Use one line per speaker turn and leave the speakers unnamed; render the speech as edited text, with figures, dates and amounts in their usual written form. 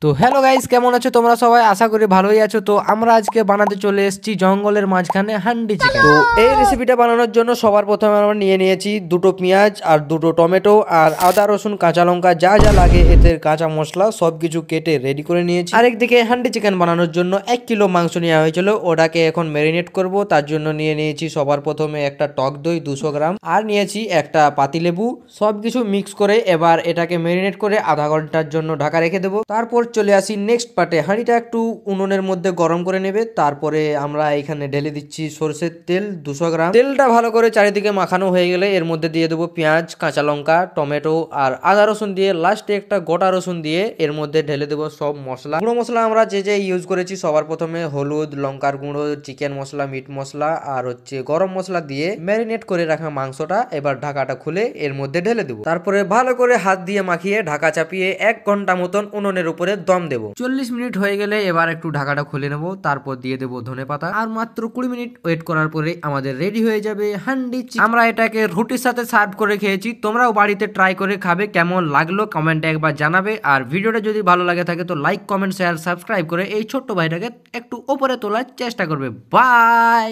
তো hello guys, কেমন আছো তোমরা সবাই? আশা করি ভালোই আছো। তো আমরা আজকে বানাতে চলে এসেছি জঙ্গলের মাঝখানে হান্ডি চিকেন। তো এই রেসিপিটা বানানোর জন্য সবার প্রথমে আমরা নিয়ে নিয়েছি দুটো পেঁয়াজ আর দুটো টমেটো আর আদা রসুন কাঁচা লঙ্কা, যা যা লাগে এতে কাঁচা মশলা সবকিছু কেটে রেডি করে নিয়েছি। আরেকদিকে হান্ডি চিকেন বানানোর জন্য 1 কিলো মাংস নেওয়া হয়েছিল, ওটাকে এখন ম্যারিনেট করব। তার জন্য নিয়ে নিয়েছি সবার প্রথমে একটা টক দই 200 গ্রাম, আর নিয়েছি একটা পাতিলেবু। সবকিছু মিক্স করে এবার এটাকে ম্যারিনেট করে আধা ঘন্টার জন্য ঢাকা রেখে দেবো। তারপর চলে আসি নেক্সট পার্টে। হাঁড়িটা একটু উনুনের মধ্যে গরম করে নেবে। তারপরে আমরা এখানে ঢেলে দিচ্ছি সরষের তেল 200 গ্রাম। তেলটা ভালো করে চারিদিকে মাখানো হয়ে গেলে এর মধ্যে দিয়ে দেবো পেঁয়াজ, কাঁচা লঙ্কা, টমেটো আর আদা রসুন দিয়ে লাস্টে একটা গোটা রসুন দিয়ে এর মধ্যে ঢেলে দেবো সব মশলা। গুঁড়ো মশলা আমরা যে যে ইউজ করেছি সবার প্রথমে হলুদ, লঙ্কার গুঁড়ো, চিকেন মশলা, মিট মশলা আর গরম মশলা দিয়ে ম্যারিনেট করে রাখা মাংসটা এবার ঢাকাটা খুলে এর মধ্যে ঢেলে দেবো। তারপরে ভালো করে হাত দিয়ে মাখিয়ে ঢাকা চাপিয়ে 1 ঘন্টা মতন উনুনের উপরে দম দেবো। 40 মিনিট হয়ে গেলে এবার একটু ঢাকাটা খুলে নেবো। তারপর দিয়ে দেবো ধনেপাতা আর মাত্র 20 মিনিট ওয়েট করার পরে আমাদের রেডি হয়ে যাবে হান্ডি চিকেন। আমরা এটাকে রুটির সাথে সার্ভ করে খেয়েছি। তোমরাও বাড়িতে ট্রাই করে খাবে, কেমন লাগলো কমেন্টে একবার জানাবে। আর ভিডিওটা যদি ভালো লাগে থাকে তো লাইক, কমেন্ট, শেয়ার, সাবস্ক্রাইব করে এই ছোট্ট ভাইটাকে একটু উপরে তোলার চেষ্টা করবে। বাই।